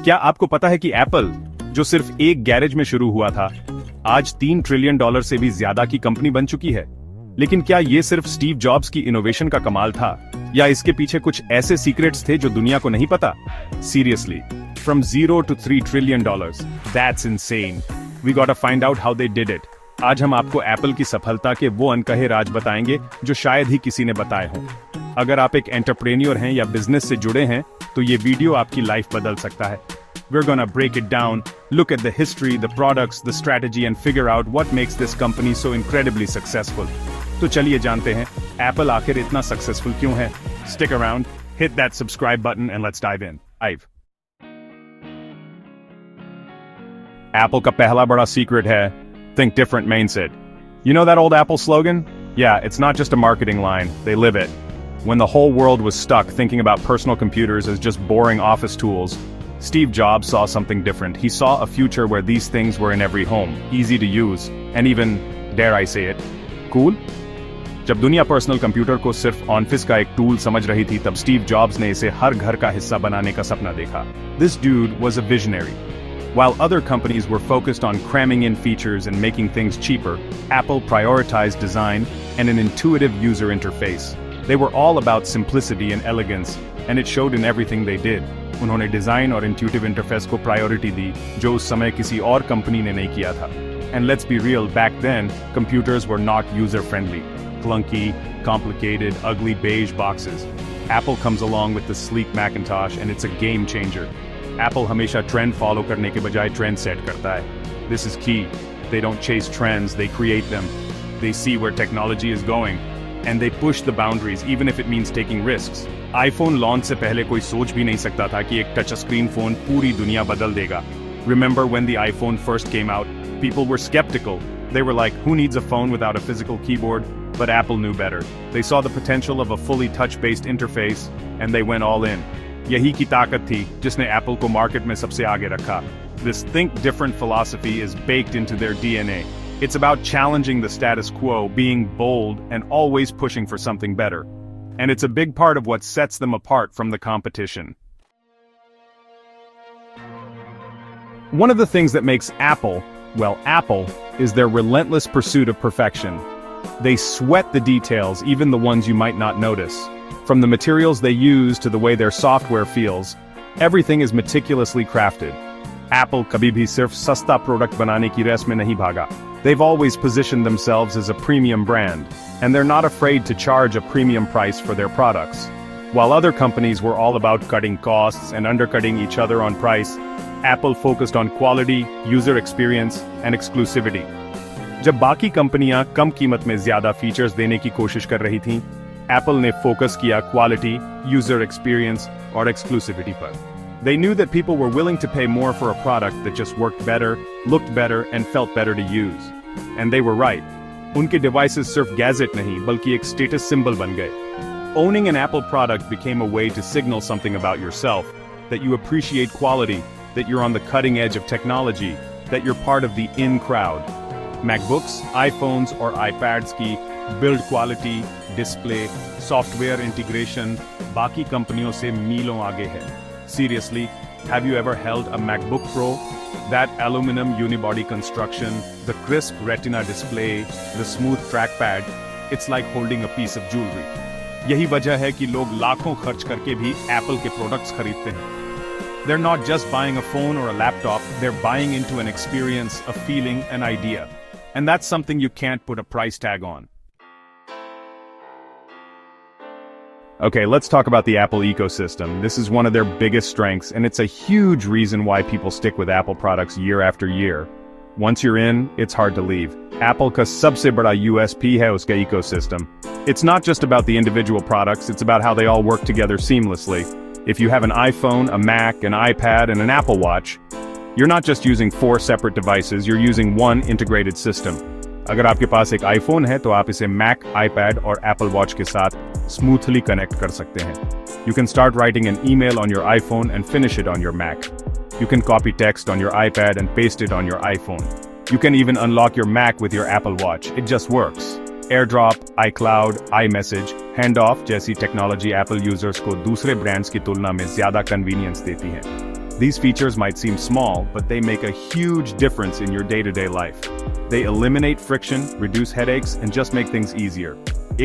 क्या आपको पता है कि एप्पल, जो सिर्फ एक गैरेज में शुरू हुआ था, आज $3 ट्रिलियन से भी ज्यादा की कंपनी बन चुकी है? लेकिन क्या ये सिर्फ स्टीव जॉब्स की इनोवेशन का कमाल था, या इसके पीछे कुछ ऐसे सीक्रेट्स थे जो दुनिया को नहीं पता? Seriously, from 0 to $3 trillion, that's insane. We gotta find out how they did it. आज हम आपको एप्पल की सफलता के वो अनकहे राज बताएंगे जो शायद ही किसी ने बताए हों। अगर आप एक एंटरप्रेन्योर हैं या बिजनेस से जुड़े हैं, तो ये वीडियो आपकी लाइफ बदल सकता है। We're gonna break it down, look at the history, the products, the strategy and figure out what makes this company so incredibly successful. तो चलिए जानते हैं, Apple आखिर इतना सक्सेसफुल क्यों है? Stick around, hit that subscribe button and let's dive in. Apple का पहला बड़ा secret है, think different mindset. You know that old Apple slogan? Yeah, it's not just a marketing line, they live it. When the whole world was stuck thinking about personal computers as just boring office tools, Steve Jobs saw something different. He saw a future where these things were in every home, easy to use, and even, dare I say it, cool? जब दुनिया personal computer को सिर्फ office का एक tool समझ रही थी, तब स्टीव जॉब्स ने इसे हर घर का हिस्सा बनाने का सपना देखा. This dude was a visionary. While other companies were focused on cramming in features and making things cheaper, Apple prioritized design and an intuitive user interface. They were all about simplicity and elegance, and it showed in everything they did. उन्होंने design और intuitive interface को priority दी, जो उस समय किसी और company ने नहीं किया था. And let's be real, back then, computers were not user-friendly. Clunky, complicated, ugly beige boxes. Apple comes along with the sleek Macintosh and it's a game changer. Apple हमेशा ट्रेंड फॉलो करने के बजाय trend set करता है. This is key. They don't chase trends, they create them. They see where technology is going, and they push the boundaries even if it means taking risks. iPhone launch से पहले कोई सोच भी नहीं सकता था कि एक टच स्क्रीन फोन पूरी दुनिया बदल देगा. Remember when the iPhone first came out, people were skeptical. They were like, who needs a phone without a physical keyboard? But Apple knew better. They saw the potential of a fully touch-based interface, and they went all in. यही की ताकत थी जिसने Apple को market में सबसे आगे रखा. This think different philosophy is baked into their DNA. It's about challenging the status quo, being bold, and always pushing for something better. And it's a big part of what sets them apart from the competition. One of the things that makes Apple, well, Apple, is their relentless pursuit of perfection. They sweat the details, even the ones you might not notice. From the materials they use to the way their software feels, everything is meticulously crafted. Apple कभी भी सिर्फ सस्ता product बनाने की race में नहीं भागा. They've always positioned themselves as a premium brand, and they're not afraid to charge a premium price for their products. While other companies were all about cutting costs and undercutting each other on price, Apple focused on quality, user experience, and exclusivity. जब बाकी कंपनियां कम कीमत में ज्यादा features देने की कोशिश कर रही थीं, Apple ने फोकस किया क्वालिटी, यूजर एक्सपीरियंस और एक्सक्लूसिविटी पर. They knew that people were willing to pay more for a product that just worked better, looked better, and felt better to use. And they were right. उनके devices सिर्फ gadget नहीं, बल्कि एक status symbol बन गए. Owning an Apple product became a way to signal something about yourself, that you appreciate quality, that you're on the cutting edge of technology, that you're part of the in crowd. MacBooks, iPhones, or iPads की build quality, display, software integration, बाकी कंपनियों से मीलों आगे है. Seriously, have you ever held a MacBook Pro? That aluminum unibody construction, the crisp retina display, the smooth trackpad, it's like holding a piece of jewelry. यही वजह है कि लोग लाखों खर्च करके भी Apple के प्रोडक्ट्स खरीदते हैं. They're not just buying a phone or a laptop, they're buying into an experience, a feeling, an idea. And that's something you can't put a price tag on. Okay, let's talk about the Apple ecosystem. This is one of their biggest strengths, and it's a huge reason why people stick with Apple products year after year. Once you're in, it's hard to leave. Apple का सबसे बड़ा USP है उसका ecosystem. It's not just about the individual products, it's about how they all work together seamlessly. If you have an iPhone, a Mac, an iPad, and an Apple Watch, you're not just using 4 separate devices, you're using one integrated system. अगर आपके पास एक iPhone है, तो आप इसे Mac, iPad और Apple Watch के साथ smoothly connect कर सकते हैं. You can start writing an email on your iPhone and finish it on your Mac. You can copy text on your iPad and paste it on your iPhone. You can even unlock your Mac with your Apple Watch. It just works. AirDrop, iCloud, iMessage, Handoff जैसी technology Apple users को दूसरे brands की तुलना में ज्यादा convenience देती है. These features might seem small, but they make a huge difference in your day-to-day life. They eliminate friction, reduce headaches, and just make things easier.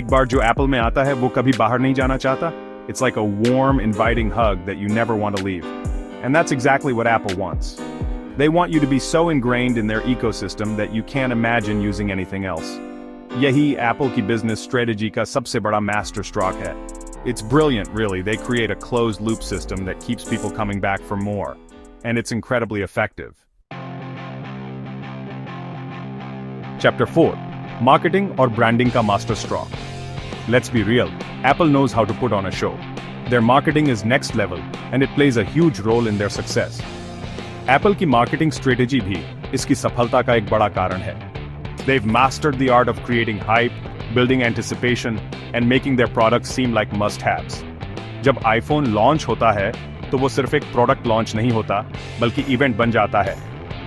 एक बार जो Apple में आता है वो कभी बाहर नहीं जाना चाहता. It's like a warm, inviting hug that you never want to leave. And that's exactly what Apple wants. They want you to be so ingrained in their ecosystem that you can't imagine using anything else. यही Apple की business strategy का सबसे बड़ा master stroke है. It's brilliant, really. They create a closed-loop system that keeps people coming back for more. And it's incredibly effective. Chapter 4. Marketing or branding ka master stroke. Let's be real, Apple knows how to put on a show. Their marketing is next level, and it plays a huge role in their success. Apple की marketing strategy भी इसकी सफलता का एक बड़ा कारण है. They've mastered the art of creating hype, building anticipation, and making their products seem like must-haves. जब iPhone launch होता है, तो वो सिर्फ एक product launch नहीं होता, बल्कि event बन जाता है.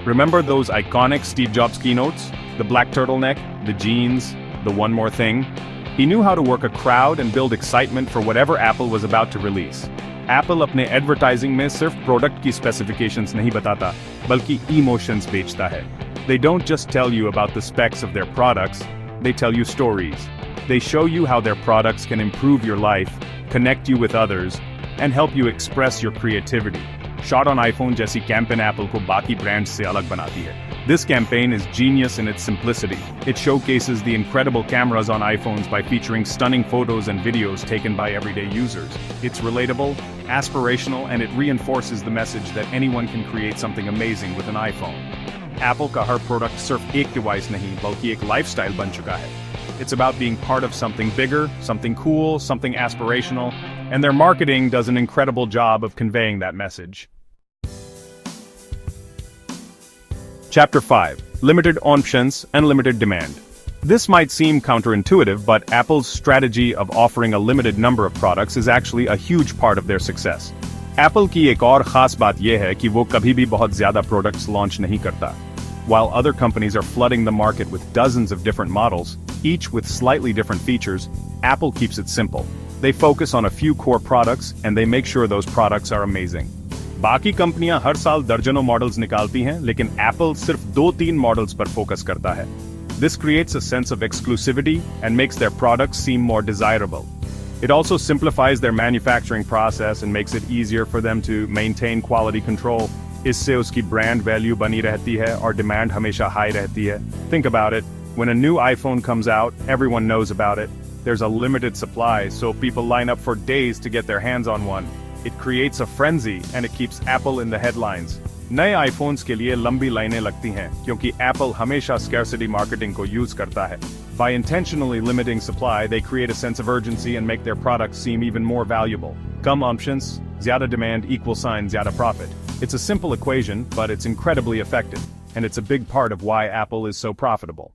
Remember those iconic Steve Jobs keynotes? The black turtleneck, the jeans, the one more thing? He knew how to work a crowd and build excitement for whatever Apple was about to release. Apple अपने advertising में सिर्फ product की specifications नहीं बताता, बल्कि emotions बेचता है. They don't just tell you about the specs of their products, they tell you stories. They show you how their products can improve your life, connect you with others, and help you express your creativity. Shot on iPhone जैसी campaign Apple को बाकी brands से अलग बनाती है. This campaign is genius in its simplicity. It showcases the incredible cameras on iPhones by featuring stunning photos and videos taken by everyday users. It's relatable, aspirational, and it reinforces the message that anyone can create something amazing with an iPhone. Apple का हर product सिर्फ एक device नहीं, बल्कि एक lifestyle बन चुका है. It's about being part of something bigger, something cool, something aspirational, and their marketing does an incredible job of conveying that message. Chapter 5. Limited options and limited demand. This might seem counterintuitive, but Apple's strategy of offering a limited number of products is actually a huge part of their success. Apple की एक और खास बात यह है कि वो कभी भी बहुत ज़्यादा products launch नहीं करता. While other companies are flooding the market with dozens of different models, each with slightly different features, Apple keeps it simple. They focus on a few core products and they make sure those products are amazing. बाकी कंपनियां हर साल दर्जनों models निकालती हैं, लेकिन Apple सिर्फ 2-3 models पर focus करता है. This creates a sense of exclusivity and makes their products seem more desirable. It also simplifies their manufacturing process and makes it easier for them to maintain quality control. इससे उसकी brand value बनी रहती है और demand हमेशा high रहती है. Think about it. When a new iPhone comes out, everyone knows about it. There's a limited supply, so people line up for days to get their hands on one. It creates a frenzy and it keeps Apple in the headlines. नए iPhones के लिए लंबी लाइनें लगती हैं, क्योंकि Apple हमेशा scarcity marketing को use करता है. By intentionally limiting supply, they create a sense of urgency and make their products seem even more valuable. Come options, ज़्यादा demand equals ज़्यादा profit. It's a simple equation, but it's incredibly effective, and it's a big part of why Apple is so profitable.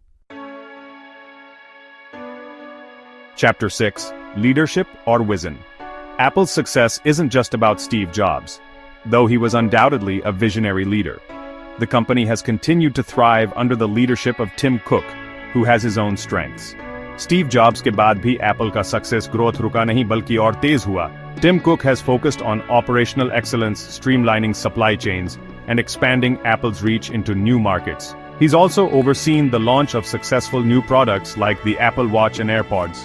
Chapter 6. Leadership or Vision. Apple's success isn't just about Steve Jobs. Though he was undoubtedly a visionary leader, the company has continued to thrive under the leadership of Tim Cook, who has his own strengths. Steve Jobs के बाद भी Apple का success growth रुका नहीं बल्कि और तेज हुआ. Tim Cook has focused on operational excellence, streamlining supply chains, and expanding Apple's reach into new markets. He's also overseen the launch of successful new products like the Apple Watch and AirPods.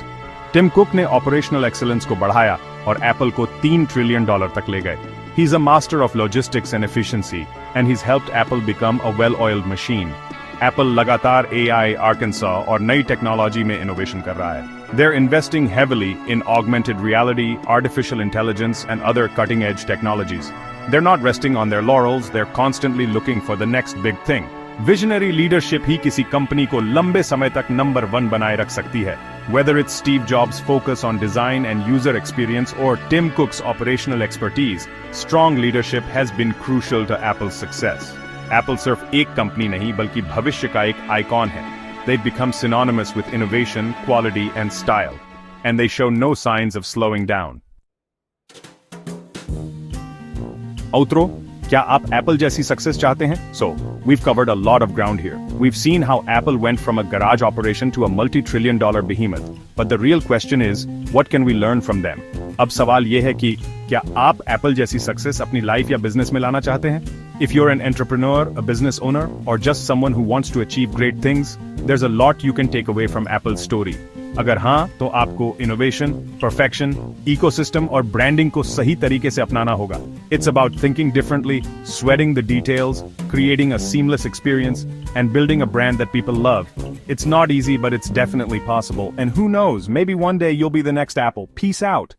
Tim Cook ने operational excellence को बढ़ाया और Apple को $3 trillion तक ले गए. He's a master of logistics and efficiency, and he's helped Apple become a well-oiled machine. Apple लगातार AI, Arkansas और नई टेक्नोलॉजी में innovation कर रहा है. They're investing heavily in augmented reality, artificial intelligence, and other cutting-edge technologies. They're not resting on their laurels, they're constantly looking for the next big thing. Visionary leadership ही किसी company को लंबे समय तक number 1 बनाए रख सकती है. Whether it's Steve Jobs' focus on design and user experience or Tim Cook's operational expertise, strong leadership has been crucial to Apple's success. Apple सिर्फ एक कंपनी नहीं बल्कि भविष्य का एक आइकॉन है. They've become synonymous with innovation, quality, and style, and they show no signs of slowing down. Outro, क्या आप Apple जैसी success चाहते हैं? So, we've covered a lot of ground here. We've seen how Apple went from a garage operation to a multi-trillion-dollar behemoth. But the real question is, what can we learn from them? अब सवाल ये है कि क्या आप Apple जैसी success अपनी life या बिजनेस में लाना चाहते हैं? If you're an entrepreneur, a business owner, or just someone who wants to achieve great things, there's a lot you can take away from Apple's story. अगर हाँ, तो आपको इनोवेशन, परफेक्शन, इकोसिस्टम और ब्रांडिंग को सही तरीके से अपनाना होगा. It's about thinking differently, sweating the details, creating a seamless experience, and building a brand that people love. It's not easy, but it's definitely possible. And who knows, maybe one day you'll be the next Apple. Peace out.